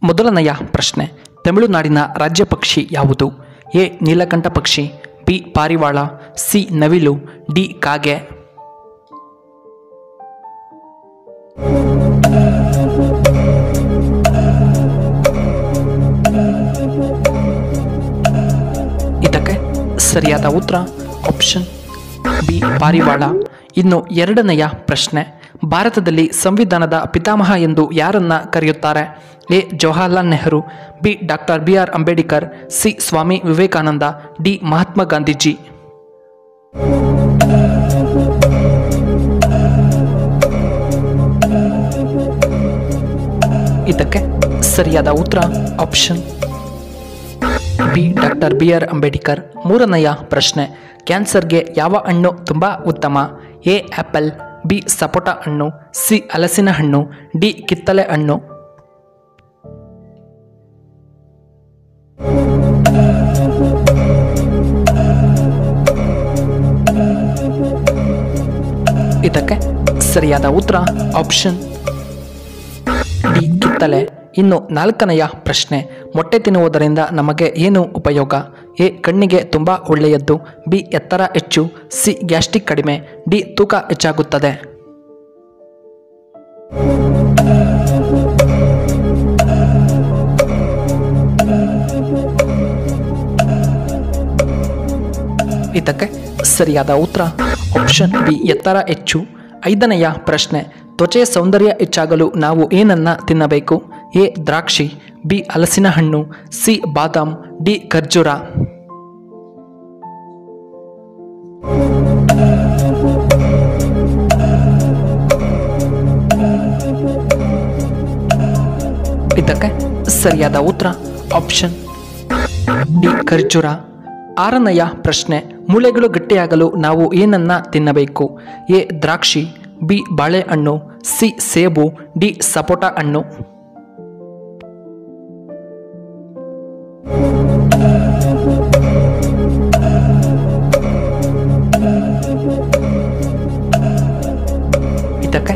ಮೊದಲನೆಯ ಪ್ರಶ್ನೆ, ತಮಿಳುನಾಡಿನ ರಾಜ್ಯ ಪಕ್ಷಿ ಯಾವುದು? ಎ ನೀಲಕಂಠ ಪಕ್ಷಿ, ಬಿ ಪಾರಿವಾಳ, ಸಿ ನವಿಲು, ಡಿ ಕಾಗೆ. ಇದಕ್ಕೆ ಸರಿಯಾದ ಉತ್ತರ ಆಪ್ಷನ್ ಬಿ ಪಾರಿವಾಳ. ಇನ್ನು ಎರಡನೆಯ ಪ್ರಶ್ನೆ, ಭಾರತದಲ್ಲಿ ಸಂವಿಧಾನದ ಪಿತಾಮಹ ಎಂದು ಯಾರನ್ನ ಕರೆಯುತ್ತಾರೆ? A Jawaharlal Nehru, B doctor BR Ambedkar, C Swami Vivekananda, D Mahatma Gandhiji. ಇದಕ್ಕೆ ಸರಿಯಾದ ಉತ್ತರ option B doctor BR Ambedkar. ಮೂರನೆಯ ಪ್ರಶ್ನೆ, ಕ್ಯಾನ್ಸರ್ಗೆ ಯಾವ ಹಣ್ಣು ತುಂಬ ಉತ್ತಮ? ಎ ಆ್ಯಪಲ್, ಬಿ ಸಪೋಟ ಹಣ್ಣು, ಸಿ ಹಲಸಿನ ಹಣ್ಣು, ಡಿ ಕಿತ್ತಳೆ ಹಣ್ಣು. ಇದಕ್ಕೆ ಸರಿಯಾದ ಉತ್ತರ ಆಪ್ಷನ್ ಡಿ ಕಿತ್ತಳೆ. ಇನ್ನು ನಾಲ್ಕನೆಯ ಪ್ರಶ್ನೆ, ಮೊಟ್ಟೆ ತಿನ್ನುವುದರಿಂದ ನಮಗೆ ಏನು ಉಪಯೋಗ? ಎ ಕಣ್ಣಿಗೆ ತುಂಬ ಒಳ್ಳೆಯದ್ದು, ಬಿ ಎತ್ತರ ಹೆಚ್ಚು, ಸಿ ಗ್ಯಾಸ್ಟ್ರಿಕ್ ಕಡಿಮೆ, ಡಿ ತೂಕ ಹೆಚ್ಚಾಗುತ್ತದೆ. ಇದಕ್ಕೆ ಸರಿಯಾದ ಉತ್ತರ ಆಪ್ಷನ್ ಬಿ ಎತ್ತರ ಹೆಚ್ಚು. ಐದನೆಯ ಪ್ರಶ್ನೆ, ತ್ವಚೆಯ ಸೌಂದರ್ಯ ಹೆಚ್ಚಾಗಲು ನಾವು ಏನನ್ನ ತಿನ್ನಬೇಕು? ಎ ದ್ರಾಕ್ಷಿ, ಬಿ ಹಲಸಿನ ಹಣ್ಣು, ಸಿ ಬಾದಾಮ್, ಡಿ ಖರ್ಜೂರ. ಇದಕ್ಕೆ ಸರಿಯಾದ ಉತ್ತರ ಆಪ್ಷನ್ ಡಿ ಖರ್ಜೂರ. ಆರನೆಯ ಪ್ರಶ್ನೆ, ಮೂಳೆಗಳು ಗಟ್ಟಿಯಾಗಲು ನಾವು ಏನನ್ನ ತಿನ್ನಬೇಕು? ಎ ದ್ರಾಕ್ಷಿ, ಬಿ ಬಾಳೆಹಣ್ಣು, ಸಿ ಸೇಬು, ಡಿ ಸಪೋಟ ಹಣ್ಣು. ಇದಕ್ಕೆ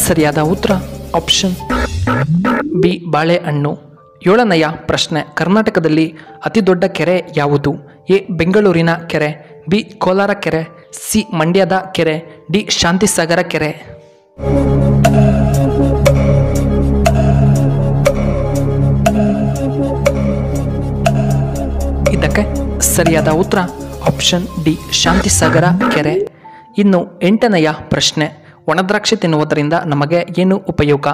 ಸರಿಯಾದ ಉತ್ತರ ಆಪ್ಷನ್ ಬಿ ಬಾಳೆಹಣ್ಣು. ಏಳನೆಯ ಪ್ರಶ್ನೆ, ಕರ್ನಾಟಕದಲ್ಲಿ ಅತಿ ದೊಡ್ಡ ಕೆರೆ ಯಾವುದು? ಎ ಬೆಂಗಳೂರಿನ ಕೆರೆ, ಬಿ ಕೋಲಾರ ಕೆರೆ, ಸಿ ಮಂಡ್ಯದ ಕೆರೆ, ಡಿ ಶಾಂತಿಸಾಗರ ಕೆರೆ. ಇದಕ್ಕೆ ಸರಿಯಾದ ಉತ್ತರ ಆಪ್ಷನ್ ಡಿ ಶಾಂತಿಸಾಗರ ಕೆರೆ. ಇನ್ನು ಎಂಟನೆಯ ಪ್ರಶ್ನೆ, ಒಣದ್ರಾಕ್ಷಿ ತಿನ್ನುವುದರಿಂದ ನಮಗೆ ಏನು ಉಪಯೋಗ?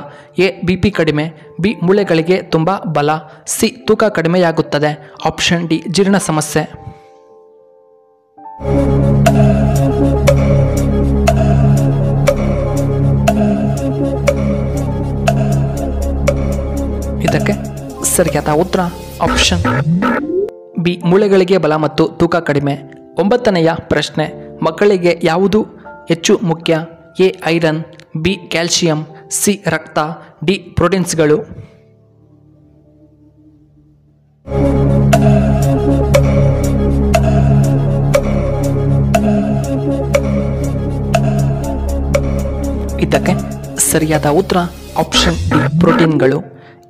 ಎ BP ಕಡಿಮೆ, ಬಿ ಮೂಳೆಗಳಿಗೆ ತುಂಬ ಬಲ, ಸಿ ತೂಕ ಕಡಿಮೆಯಾಗುತ್ತದೆ, ಆಪ್ಷನ್ ಡಿ ಜೀರ್ಣ ಸಮಸ್ಯೆ. ಇದಕ್ಕೆ ಸರಿಯಾದ ಉತ್ತರ ಆಪ್ಷನ್ ಬಿ ಮೂಳೆಗಳಿಗೆ ಬಲ ಮತ್ತು ತೂಕ ಕಡಿಮೆ. ಒಂಬತ್ತನೆಯ ಪ್ರಶ್ನೆ, ಮಕ್ಕಳಿಗೆ ಯಾವುದು ಹೆಚ್ಚು ಮುಖ್ಯ? A iron, B calcium, C ರಕ್ತ, ಡಿ ಪ್ರೋಟೀನ್ಸ್ಗಳು. ಇದಕ್ಕೆ ಸರಿಯಾದ ಉತ್ತರ ಆಪ್ಷನ್ ಡಿ ಪ್ರೋಟೀನ್ಗಳು.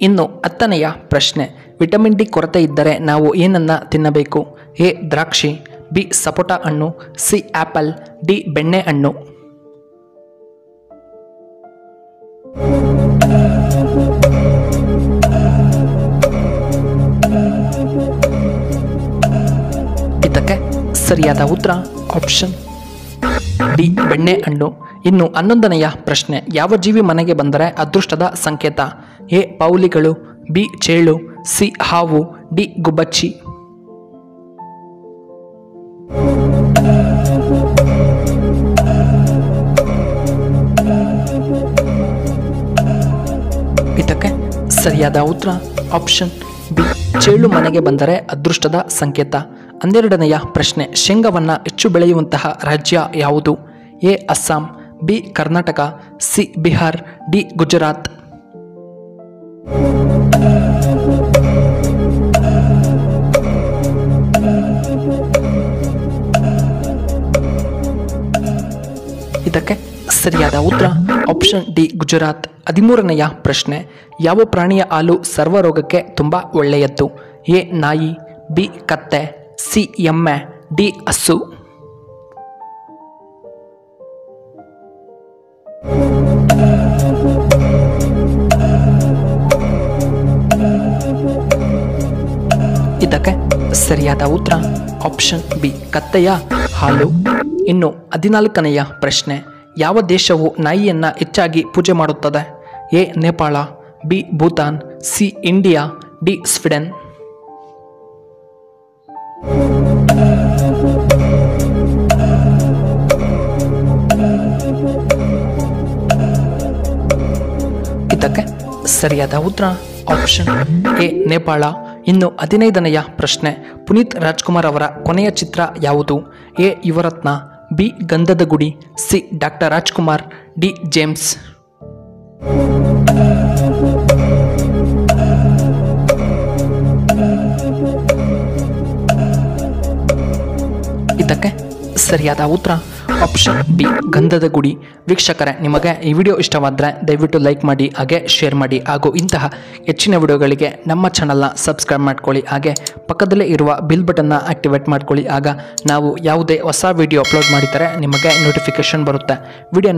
ಇನ್ನು ಹತ್ತನೆಯ ಪ್ರಶ್ನೆ, ವಿಟಮಿನ್ ಡಿ ಕೊರತೆ ಇದ್ದರೆ ನಾವು ಏನನ್ನ ತಿನ್ನಬೇಕು? ಎ ದ್ರಾಕ್ಷಿ, ಬಿ ಸಪೋಟ ಹಣ್ಣು, ಸಿ ಆ್ಯಪಲ್, ಡಿ ಬೆಣ್ಣೆ ಹಣ್ಣು. ಇದಕ್ಕೆ ಸರಿಯಾದ ಉತ್ತರ ಆಪ್ಷನ್ ಡಿ ಬೆಣ್ಣೆ ಹಣ್ಣು. ಇನ್ನು 11ನೆಯ ಪ್ರಶ್ನೆ, ಯಾವ ಜೀವಿ ಮನೆಗೆ ಬಂದರೆ ಅದೃಷ್ಟದ ಸಂಕೇತ? ಎ ಪೌಲಿಗಳು, ಬಿ ಚೇಳು, ಸಿ ಹಾವು, ಡಿ ಗುಬ್ಬಚ್ಚಿ. ಇದಕ್ಕೆ ಸರಿಯಾದ ಉತ್ತರ ಆಪ್ಷನ್ ಬಿ ಚೇಳು ಮನೆಗೆ ಬಂದರೆ ಅದೃಷ್ಟದ ಸಂಕೇತ. 12ನೆಯ ಪ್ರಶ್ನೆ, ಶೇಂಗಾವನ್ನು ಹೆಚ್ಚು ಬೆಳೆಯುವಂತಹ ರಾಜ್ಯ ಯಾವುದು? A Assam, B Karnataka, C Bihar, D Gujarat. ಇದಕ್ಕೆ ಸರಿಯಾದ ಉತ್ತರ ಆಪ್ಷನ್ ಡಿ ಗುಜರಾತ್. 13ನೆಯ ಪ್ರಶ್ನೆ, ಯಾವ ಪ್ರಾಣಿಯ ಹಾಲು ಸರ್ವರೋಗಕ್ಕೆ ತುಂಬ ಒಳ್ಳೆಯದ್ದು? ಎ ನಾಯಿ, ಬಿ ಕತ್ತೆ, ಸಿ ಎಮ್ಮೆ, ಡಿ ಹಸು. ಇದಕ್ಕೆ ಸರಿಯಾದ ಉತ್ತರ ಆಪ್ಷನ್ ಬಿ ಕತ್ತೆಯ ಹಾಲು. ಇನ್ನು 14ನೆಯ ಪ್ರಶ್ನೆ, ಯಾವ ದೇಶವು ನಾಯಿಯನ್ನು ಹೆಚ್ಚಾಗಿ ಪೂಜೆ ಮಾಡುತ್ತದೆ? A Nepal, B Bhutan, C India, D Sweden. ಇದಕ್ಕೆ ಸರಿಯಾದ ಉತ್ತರ ಆಪ್ಷನ್ ಎ ನೇಪಾಳ. ಇನ್ನು 15ನೆಯ ಪ್ರಶ್ನೆ, ಪುನೀತ್ ರಾಜ್ಕುಮಾರ್ ಅವರ ಕೊನೆಯ ಚಿತ್ರ ಯಾವುದು? ಎ ಯುವರತ್ನ, ಬಿ ಗಂಧದ ಗುಡಿ, C doctor Rajkumar, D James. ಇದಕ್ಕೆ ಸರಿಯಾದ ಉತ್ತರ ಆಪ್ಷನ್ ಬಿ ಗಂಧದ ಗುಡಿ. ವೀಕ್ಷಕರೇ, ನಿಮಗೆ ಈ ವಿಡಿಯೋ ಇಷ್ಟವಾದರೆ ದಯವಿಟ್ಟು ಲೈಕ್ ಮಾಡಿ, ಹಾಗೆ ಶೇರ್ ಮಾಡಿ, ಹಾಗೂ ಇಂತಹ ಹೆಚ್ಚಿನ ವಿಡಿಯೋಗಳಿಗೆ ನಮ್ಮ ಚಾನಲ್ನ ಸಬ್ಸ್ಕ್ರೈಬ್ ಮಾಡ್ಕೊಳ್ಳಿ. ಹಾಗೆ ಪಕ್ಕದಲ್ಲೇ ಇರುವ ಬಿಲ್ ಬಟನ್ನ ಆಕ್ಟಿವೇಟ್ ಮಾಡ್ಕೊಳ್ಳಿ. ಆಗ ನಾವು ಯಾವುದೇ ಹೊಸ ವಿಡಿಯೋ ಅಪ್ಲೋಡ್ ಮಾಡಿದರೆ ನಿಮಗೆ ನೋಟಿಫಿಕೇಶನ್ ಬರುತ್ತೆ. ವಿಡಿಯೋ